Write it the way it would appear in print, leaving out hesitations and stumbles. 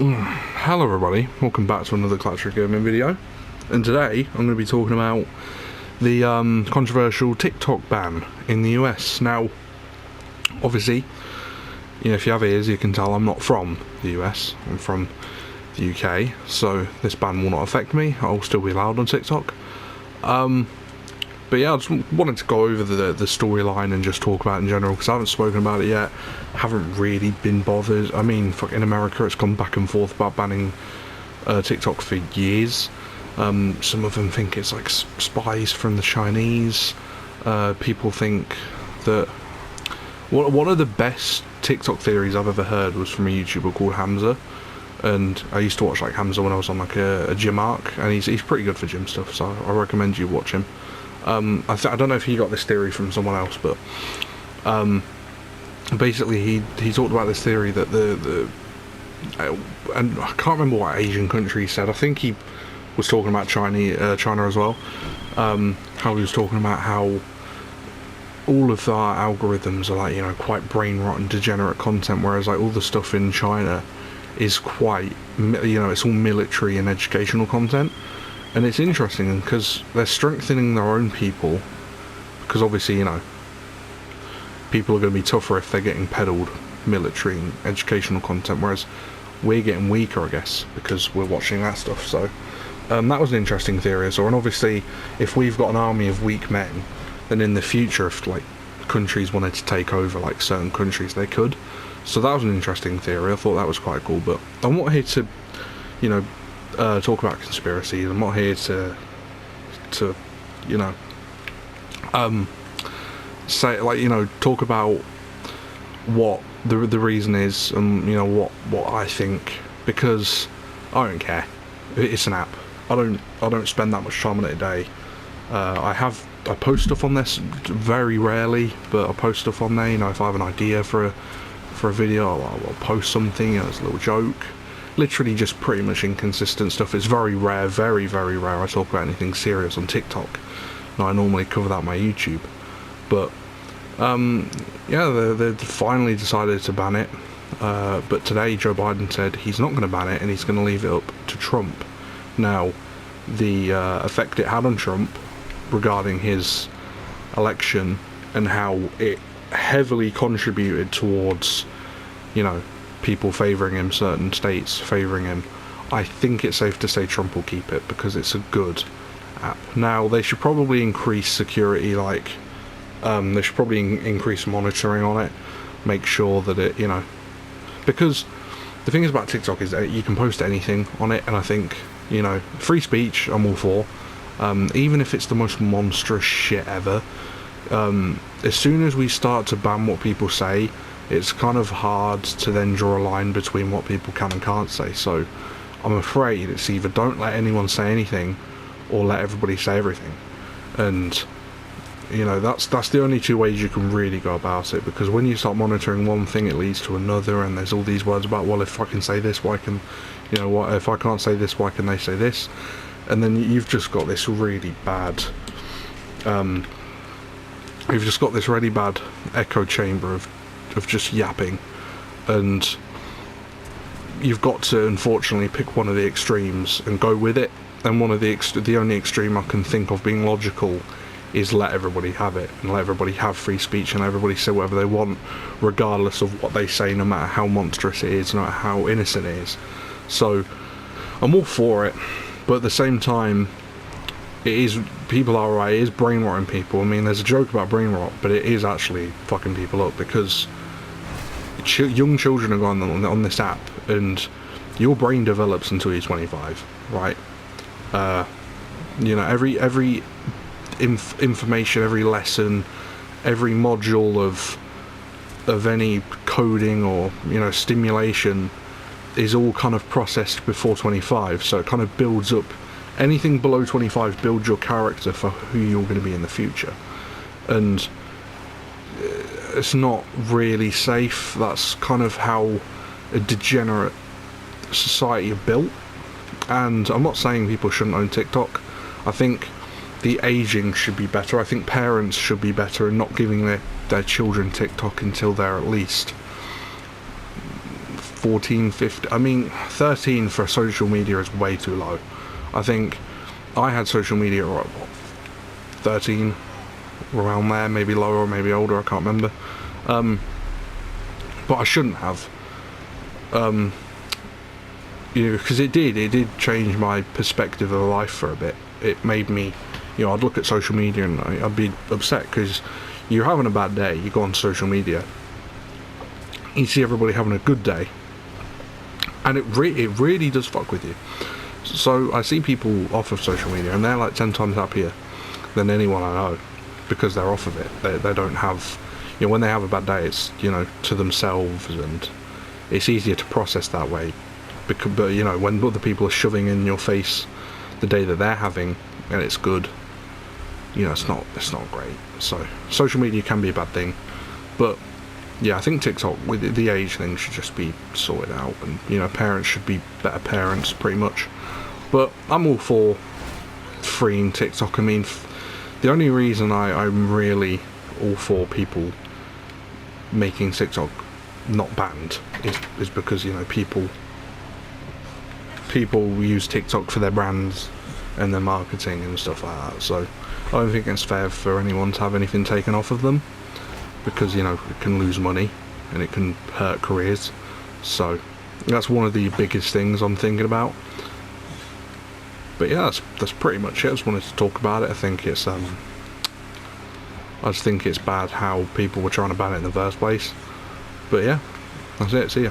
Hello everybody, welcome back to another Clatric Gaming video, and today I'm going to be talking about the controversial TikTok ban in the US. Now, obviously, if you have ears you can tell I'm not from the US, I'm from the UK, so this ban will not affect me. I'll still be allowed on TikTok. But yeah, I just wanted to go over the storyline and just talk about it in general, because I haven't spoken about it yet, haven't really been bothered. I mean, in America it's gone back and forth about banning TikTok for years. Some of them think it's like spies from the Chinese. People think that... One of the best TikTok theories I've ever heard was from a YouTuber called Hamza. And I used to watch like Hamza when I was on like a gym arc, and he's pretty good for gym stuff, so I recommend you watch him. I don't know if he got this theory from someone else, but basically he talked about this theory that and I can't remember what Asian country he said. I think he was talking about China as well. How he was talking about how all of our algorithms are like, quite brain rot and degenerate content, whereas like all the stuff in China is quite, it's all military and educational content. And it's interesting because they're strengthening their own people, because obviously, people are going to be tougher if they're getting peddled military and educational content, whereas we're getting weaker, I guess, because we're watching that stuff. So that was an interesting theory as well. And obviously, if we've got an army of weak men, then in the future, if like countries wanted to take over like certain countries, they could. So that was an interesting theory. I thought that was quite cool. But I'm not here to, talk about conspiracies. I'm not here to say like, talk about what the reason is, and what I think, because I don't care. It's an app. I don't spend that much time on it a day. I post stuff on this very rarely, but I post stuff on there. If I have an idea for a video, I'll post something as a little joke. Literally just pretty much inconsistent stuff. It's very rare, very, very rare I talk about anything serious on TikTok. And I normally cover that on my YouTube. But, yeah, they finally decided to ban it. But today Joe Biden said he's not going to ban it and he's going to leave it up to Trump. Now, the effect it had on Trump regarding his election and how it heavily contributed towards, people favouring him, certain states favouring him, I think it's safe to say Trump will keep it, because it's a good app. Now, they should probably increase security, they should probably increase monitoring on it, make sure that it, because the thing is about TikTok is that you can post anything on it, and I think, free speech I'm all for, even if it's the most monstrous shit ever. As soon as we start to ban what people say, it's kind of hard to then draw a line between what people can and can't say. So I'm afraid it's either don't let anyone say anything or let everybody say everything. And that's the only two ways you can really go about it, because when you start monitoring one thing it leads to another, and there's all these words about, well, if I can say this, why can what if I can't say this, why can they say this? And then you've just got this really bad echo chamber of just yapping, and you've got to unfortunately pick one of the extremes and go with it. And one of the only extreme I can think of being logical is let everybody have it, and let everybody have free speech, and let everybody say whatever they want regardless of what they say, no matter how monstrous it is, no matter how innocent it is. So I'm all for it, but at the same time, people are right, it is brain rotting people. I mean, there's a joke about brain rot, but it is actually fucking people up, because young children are going on this app, and your brain develops until you're 25, right? Every information, every lesson, every module of any coding or stimulation is all kind of processed before 25, so it kind of builds up. Anything below 25 builds your character for who you're going to be in the future, and it's not really safe. That's kind of how a degenerate society are built. And I'm not saying people shouldn't own TikTok. I think the aging should be better. I think parents should be better in not giving their children TikTok until they're at least 14, 15. I mean, 13 for social media is way too low. I think I had social media at what, 13, around there, maybe lower, maybe older. I can't remember. But I shouldn't have. Because it did change my perspective of life for a bit. It made me, I'd look at social media and I'd be upset because you're having a bad day, you go on social media, you see everybody having a good day, and it really does fuck with you. So I see people off of social media and they're like 10 times happier than anyone I know because they're off of it. They don't have, when they have a bad day, it's, to themselves, and it's easier to process that way. But when other people are shoving in your face the day that they're having and it's good, it's not great. So social media can be a bad thing, but yeah, I think TikTok with the age thing should just be sorted out, and parents should be better parents pretty much. But I'm all for freeing TikTok. I mean, the only reason I'm really all for people making TikTok not banned is because people use TikTok for their brands and their marketing and stuff like that. So I don't think it's fair for anyone to have anything taken off of them, because it can lose money and it can hurt careers. So that's one of the biggest things I'm thinking about. But yeah, that's pretty much it. I just wanted to talk about it. I just think it's bad how people were trying to ban it in the first place. But yeah, that's it. See ya.